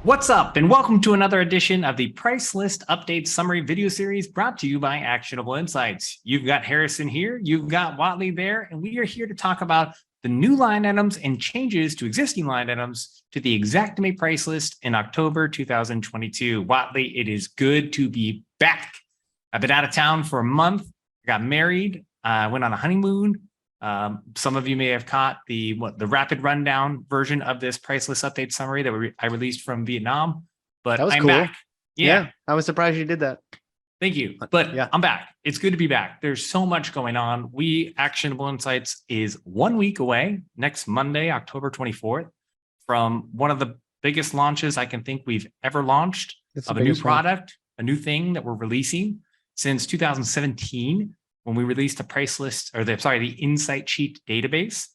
What's up, and welcome to another edition of the Price List Update Summary video series brought to you by Actionable Insights. You've got Harrison here, you've got Whatley there, and we are here to talk about the new line items and changes to existing line items to the Xactimate price list in October 2022. Whatley, it is good to be back. I've been out of town for a month. I got married, went on a honeymoon. Some of you may have caught the rapid rundown version of this price list update summary that I released from Vietnam, but that was I'm cool. back. Yeah, I was surprised you did that. Thank you. But yeah, I'm back. It's good to be back. There's so much going on. Actionable Insights is 1 week away, next Monday, October 24th, from one of the biggest launches I can think we've ever launched of a new product, a new thing that we're releasing since 2017. When we released the price list, or the insight sheet database.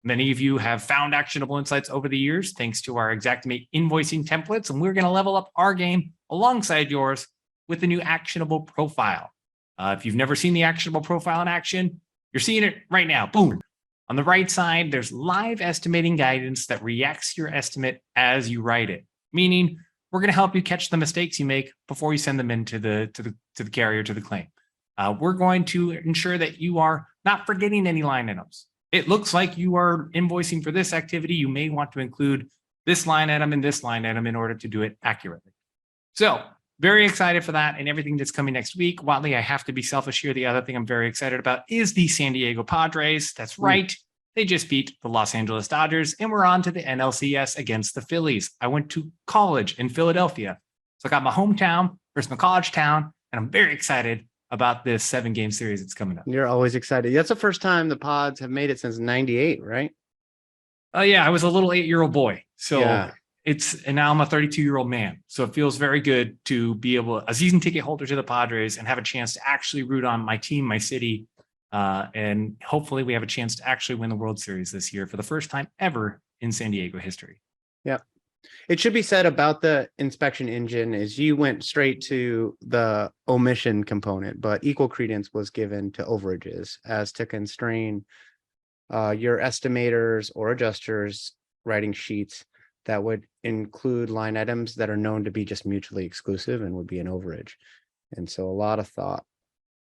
Many of you have found actionable insights over the years, thanks to our Xactimate invoicing templates, and we're going to level up our game alongside yours with the new actionable profile. If you've never seen the actionable profile in action, you're seeing it right now. Boom. On the right side, there's live estimating guidance that reacts to your estimate as you write it, meaning we're going to help you catch the mistakes you make before you send them into the carrier, to the claim. We're going to ensure that you are not forgetting any line items. It looks like you are invoicing for this activity. You may want to include this line item and this line item in order to do it accurately. So very excited for that and everything that's coming next week. Whatley, I have to be selfish here. The other thing I'm very excited about is the San Diego Padres. That's right. They just beat the Los Angeles Dodgers, and we're on to the NLCS against the Phillies. I went to college in Philadelphia. So I got my hometown versus my college town, and I'm very excited about this 7-game series that's coming up. You're always excited. That's the first time the Pods have made it since '98, right? Oh yeah, I was a little 8-year-old boy. So yeah. And now I'm a 32-year-old man. So it feels very good to be a season ticket holder to the Padres and have a chance to actually root on my team, my city. And hopefully we have a chance to actually win the World Series this year for the first time ever in San Diego history. Yeah. It should be said about the inspection engine is you went straight to the omission component, but equal credence was given to overages as to constrain your estimators or adjusters writing sheets that would include line items that are known to be just mutually exclusive and would be an overage. And so a lot of thought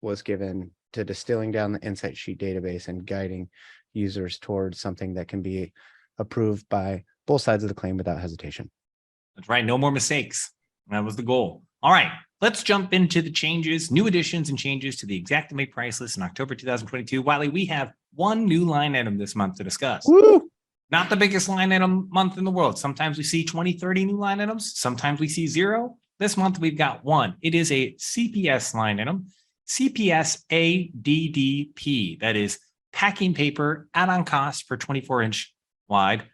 was given to distilling down the insight sheet database and guiding users towards something that can be approved by both sides of the claim without hesitation. That's right. No more mistakes. That was the goal. All right. Let's jump into the changes, new additions and changes to the Xactimate price list in October 2022. Whatley, we have one new line item this month to discuss. Woo! Not the biggest line item month in the world. Sometimes we see 20, 30 new line items. Sometimes we see 0. This month we've got 1. It is a CPS line item, CPSADDP. That is packing paper add-on cost for 24-inch wide.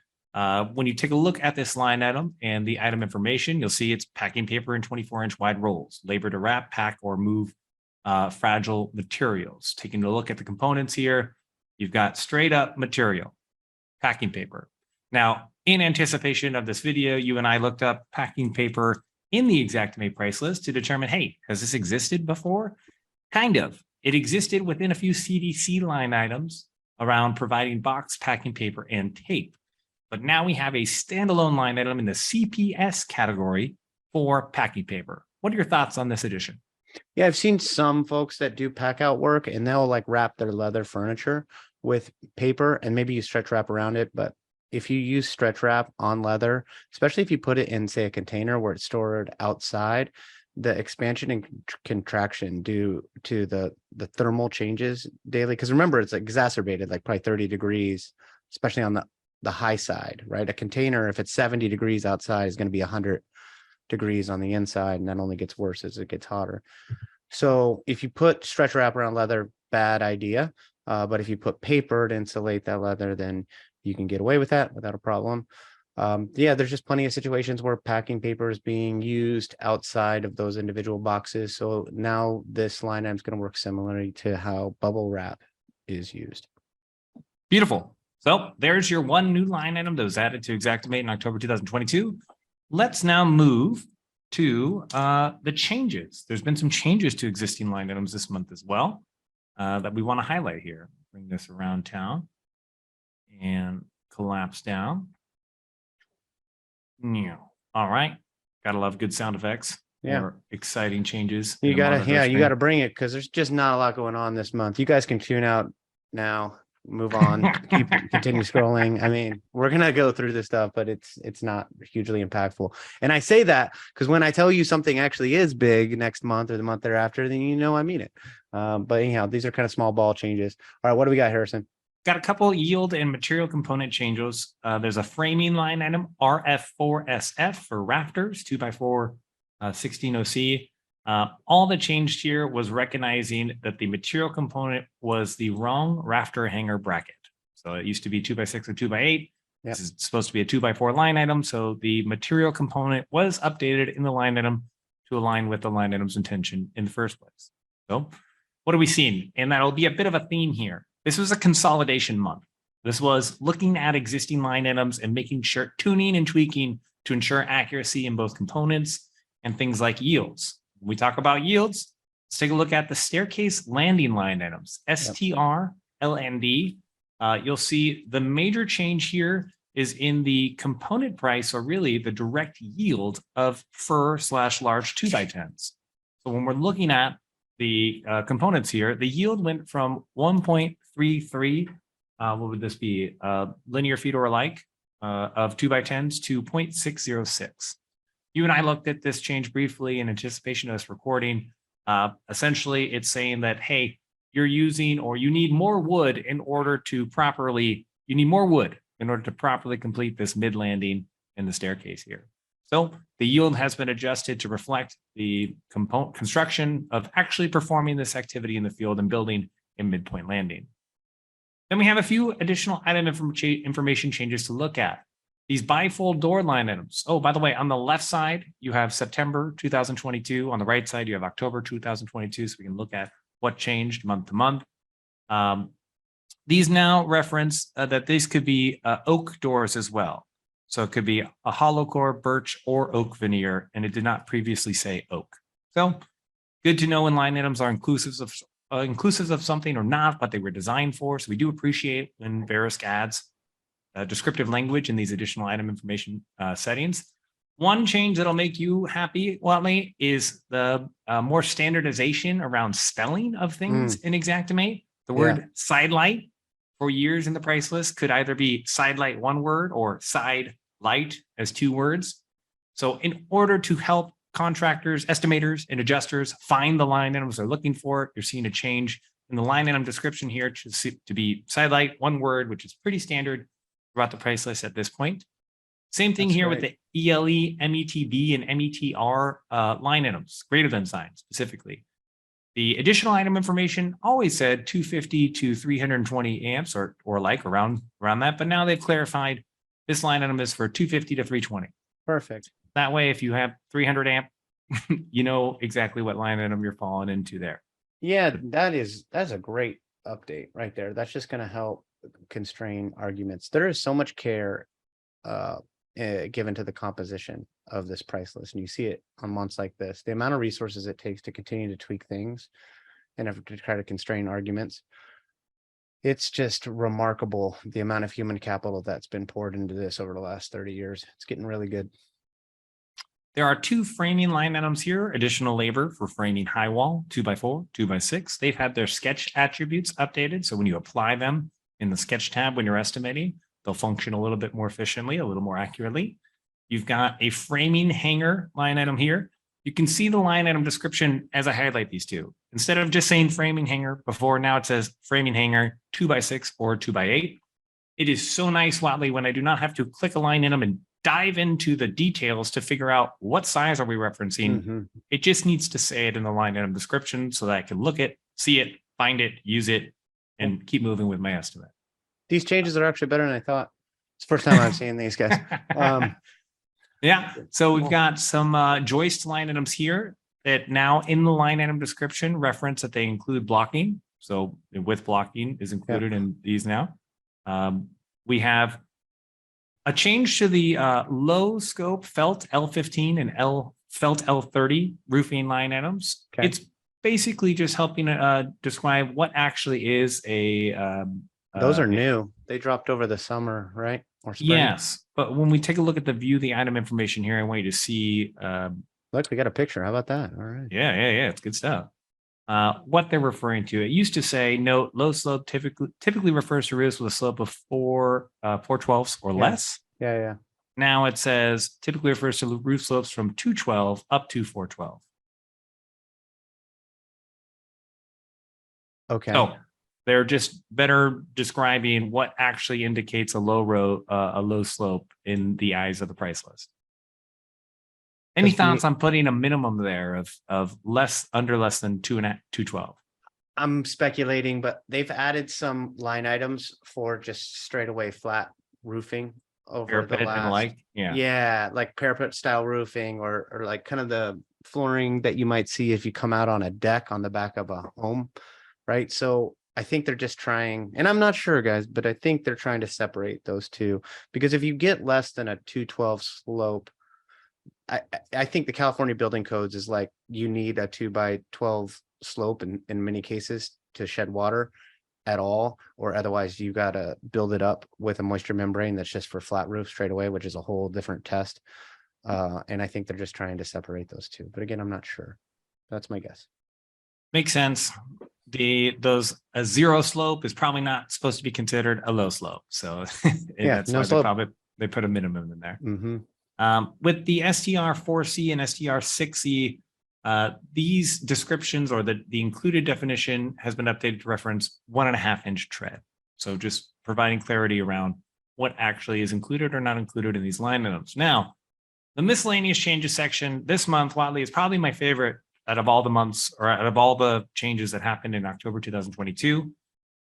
When you take a look at this line item and the item information, you'll see it's packing paper in 24-inch wide rolls, labor to wrap, pack, or move fragile materials. Taking a look at the components here, you've got straight up material, packing paper. Now, in anticipation of this video, you and I looked up packing paper in the Xactimate price list to determine, hey, has this existed before? Kind of. It existed within a few CDC line items around providing box packing paper and tape. But now we have a standalone line item in the CPS category for packing paper. What are your thoughts on this addition? Yeah, I've seen some folks that do pack out work and they'll like wrap their leather furniture with paper and maybe you stretch wrap around it. But if you use stretch wrap on leather, especially if you put it in, say, a container where it's stored outside, the expansion and contraction due to the thermal changes daily. Because remember, it's exacerbated, like probably 30 degrees, especially on the high side, right? A container, if it's 70 degrees outside, is going to be 100 degrees on the inside, and that only gets worse as it gets hotter. So if you put stretch wrap around leather, bad idea. But if you put paper to insulate that leather, then you can get away with that without a problem. Yeah, there's just plenty of situations where packing paper is being used outside of those individual boxes. So now this line item is going to work similarly to how bubble wrap is used. Beautiful. So there's your one new line item that was added to Xactimate in October 2022. Let's now move to the changes. There's been some changes to existing line items this month as well that we want to highlight here. Bring this around town and collapse down. All right. Gotta love good sound effects. Yeah. Or exciting changes. You in the gotta, monitor you screen. gotta bring it because there's just not a lot going on this month. You guys can tune out now, move on, continue scrolling. I mean, we're gonna go through this stuff, but it's not hugely impactful. And I say that because when I tell you something actually is big next month or the month thereafter, then you know I mean it. But anyhow, these are kind of small ball changes. All right, what do we got, Harrison? Got a couple yield and material component changes. There's a framing line item, RF4SF for rafters, 2x4, 16 OC. All that changed here was recognizing that the material component was the wrong rafter hanger bracket. So it used to be 2x6 or 2x8. Yep. This is supposed to be a 2x4 line item. So the material component was updated in the line item to align with the line item's intention in the first place. So what are we seeing? And that'll be a bit of a theme here. This was a consolidation month. This was looking at existing line items and making sure tuning and tweaking to ensure accuracy in both components and things like yields. When we talk about yields, let's take a look at the staircase landing line items, STRLND. You'll see the major change here is in the component price, or really the direct yield of fur/large 2x10s. So when we're looking at the components here, the yield went from 1.33, what would this be? Linear feet or alike of 2x10s to 0.606. You and I looked at this change briefly in anticipation of this recording. Essentially, it's saying that, hey, you're using, or you need more wood in order to properly, complete this mid landing in the staircase here. So the yield has been adjusted to reflect the construction of actually performing this activity in the field and building a midpoint landing. Then we have a few additional item information changes to look at. These bifold door line items. Oh, by the way, on the left side, you have September 2022. On the right side, you have October 2022. So we can look at what changed month to month. These now reference that these could be oak doors as well. So it could be a hollow core, birch, or oak veneer, and it did not previously say oak. So good to know when line items are inclusive of something or not, but they were designed for. So we do appreciate when Verisk adds descriptive language in these additional item information settings. One change that'll make you happy, Whatley, is the more standardization around spelling of things in Xactimate. The word sidelight for years in the price list could either be sidelight one word or side light as two words. So in order to help contractors, estimators, and adjusters find the line items they're looking for, you're seeing a change in the line item description here to be sidelight one word, which is pretty standard throughout the price list at this point. Same thing here with the ELE, METB, and METR line items, greater than signs specifically. The additional item information always said 250 to 320 amps or like around that, but now they've clarified this line item is for 250 to 320. Perfect. That way, if you have 300 amp, you know exactly what line item you're falling into there. Yeah, that's a great update right there. That's just going to help constrain arguments. There is so much care given to the composition of this price list, and you see it on months like this. The amount of resources it takes to continue to tweak things and to try to constrain arguments, it's just remarkable the amount of human capital that's been poured into this over the last 30 years. It's getting really good. There are two framing line items here, additional labor for framing high wall, 2x4, 2x6. They've had their sketch attributes updated. So when you apply them in the sketch tab, when you're estimating, they'll function a little bit more efficiently, a little more accurately. You've got a framing hanger line item here. You can see the line item description as I highlight these two. Instead of just saying framing hanger before, now it says framing hanger 2x6 or 2x8. It is so nice, Whatley, when I do not have to click a line item and dive into the details to figure out what size are we referencing. It just needs to say it in the line item description so that I can look it, see it, find it, use it, and keep moving with my estimate. These changes are actually better than I thought. It's the first time I've seen these guys. Yeah, so we've got some joist line items here that now in the line item description reference that they include blocking. So with blocking is included in these now. We have a change to the low scope felt L15 and felt L30 roofing line items. It's basically just helping describe what actually is a Those are new. They dropped over the summer, right? Or spring. Yes, but when we take a look at the view the item information here, I want you to see. Look, we got a picture. How about that? All right. Yeah, it's good stuff. What they're referring to. It used to say, note, low slope typically refers to roofs with a slope of 4/12 or less. Yeah. Now it says typically refers to roof slopes from 212 up to 412. Okay. So they're just better describing what actually indicates a low slope in the eyes of the price list. Any thoughts on putting a minimum there of less than 212? I'm speculating, but they've added some line items for just straight away flat roofing over the last. Yeah, like parapet style roofing or like kind of the flooring that you might see if you come out on a deck on the back of a home, right? So I think they're just trying, and I'm not sure, guys, but I think they're trying to separate those two, because if you get less than a 212 slope, I think the California building codes is like you need a 2x12 slope in many cases to shed water at all, or otherwise you got to build it up with a moisture membrane that's just for flat roof straight away, which is a whole different test. And I think they're just trying to separate those two. But again, I'm not sure. That's my guess. Makes sense. A zero slope is probably not supposed to be considered a low slope. So that's no why slope. they put a minimum in there. Mm-hmm. With the STR4C and STR6C, these descriptions or the included definition has been updated to reference 1.5 inch tread. So just providing clarity around what actually is included or not included in these line items. Now, the miscellaneous changes section this month, Whatley, is probably my favorite out of all the months or out of all the changes that happened in October 2022.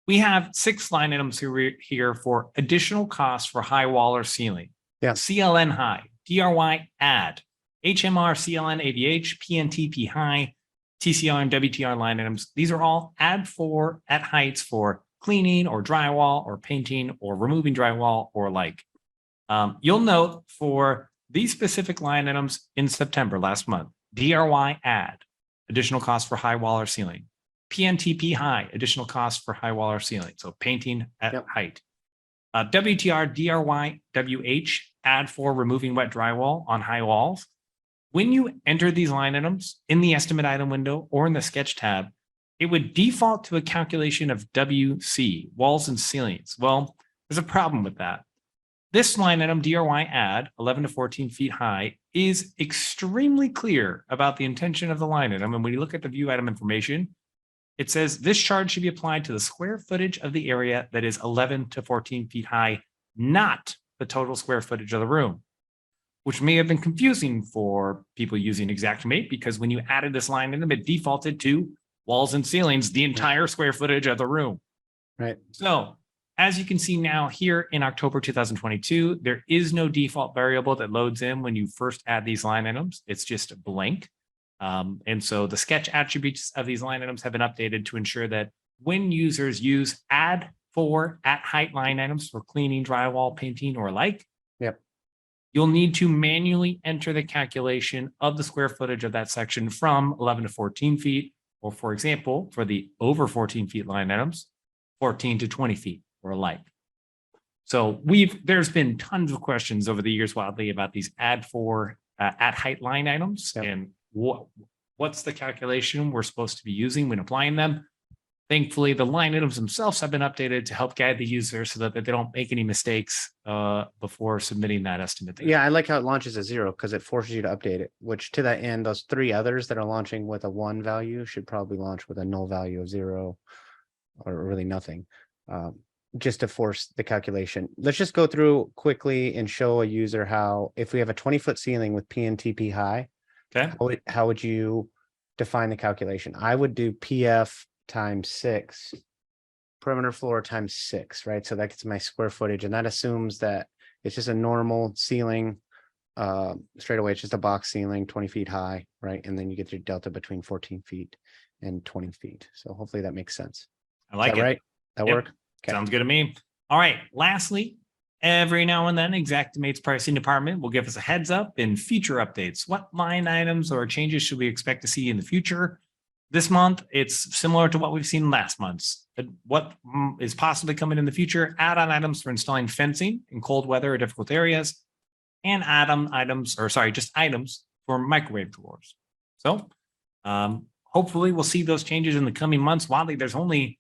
We have 6 line items here for additional costs for high wall or ceiling. Yeah. CLN high, DRY add, HMR, CLN, ADH, PNTP high, TCR and WTR line items. These are all add for at heights for cleaning or drywall or painting or removing drywall or like. You'll note for these specific line items in September last month, DRY add, additional cost for high wall or ceiling. PNTP high, additional cost for high wall or ceiling. So painting at height. WTR, DRY, WH, add for removing wet drywall on high walls. When you enter these line items in the estimate item window or in the sketch tab, it would default to a calculation of WC, walls and ceilings. Well, there's a problem with that. This line item, DRY add, 11 to 14 feet high, is extremely clear about the intention of the line item. And when you look at the view item information, it says this charge should be applied to the square footage of the area that is 11 to 14 feet high, not the total square footage of the room, which may have been confusing for people using Xactimate, because when you added this line item, it defaulted to walls and ceilings, the entire square footage of the room. Right. So as you can see now here in October 2022, there is no default variable that loads in when you first add these line items. It's just blank. And so the sketch attributes of these line items have been updated to ensure that when users use add for at height line items for cleaning, drywall, painting, or like, you'll need to manually enter the calculation of the square footage of that section from 11 to 14 feet, or for example, for the over 14 feet line items, 14 to 20 feet or like. So there's been tons of questions over the years, Whatley, about these add for at height line items and what's the calculation we're supposed to be using when applying them. Thankfully, the line items themselves have been updated to help guide the user so that they don't make any mistakes before submitting that estimate. Yeah, I like how it launches at 0 because it forces you to update it, which to that end, those 3 others that are launching with a 1 value should probably launch with a null value of 0 or really nothing, just to force the calculation. Let's just go through quickly and show a user how, if we have a 20-foot ceiling with PNTP high, how would you define the calculation? I would do PF times 6, perimeter floor times 6, right? So that gets my square footage, and that assumes that it's just a normal ceiling. Straight away, it's just a box ceiling, 20 feet high, right? And then you get your delta between 14 feet and 20 feet. So hopefully that makes sense. I like it. Right? That work? Okay. Sounds good to me. All right. Lastly, every now and then, Xactimate's pricing department will give us a heads up in future updates. What line items or changes should we expect to see in the future? This month, it's similar to what we've seen last month's. What is possibly coming in the future, add-on items for installing fencing in cold weather or difficult areas, and items for microwave drawers. So hopefully we'll see those changes in the coming months. Whatley, there's only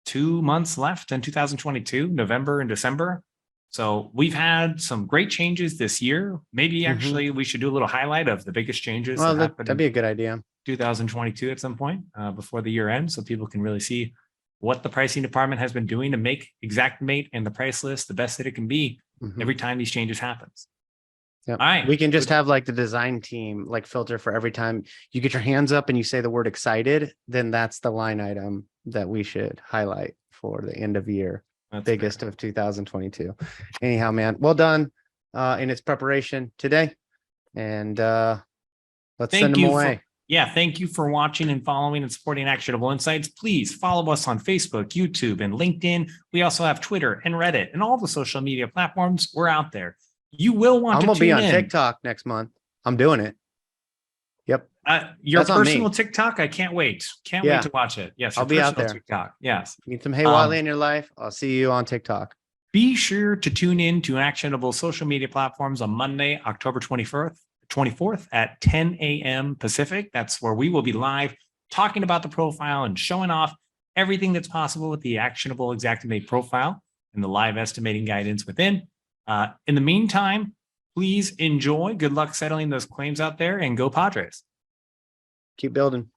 2 months left in 2022, November and December. So we've had some great changes this year. Maybe actually we should do a little highlight of the biggest changes. Well, that that'd be a good idea. 2022 at some point before the year ends, so people can really see what the pricing department has been doing to make Xactimate and the price list the best that it can be every time these changes happens. Yep. All right. We can just have like the design team like filter for every time you get your hands up and you say the word excited, then that's the line item that we should highlight for the end of year. That's biggest fair. Of 2022. Anyhow, man, well done in its preparation today. And let's send them away. Thank you for watching and following and supporting Actionable Insights. Please follow us on Facebook, YouTube, and LinkedIn. We also have Twitter and Reddit and all the social media platforms. We're out there. You will want to tune in. I'm going to be on TikTok next month. I'm doing it. Yep. Your personal TikTok, I can't wait. Can't wait to watch it. Yes, I'll be out there. TikTok. Yes. Need some Hey Whatley in your life. I'll see you on TikTok. Be sure to tune in to Actionable social media platforms on Monday, October 24th at 10 a.m. Pacific. That's where we will be live talking about the profile and showing off everything that's possible with the Actionable Xactimate profile and the live estimating guidance within. In the meantime, please enjoy. Good luck settling those claims out there and go Padres. Keep building.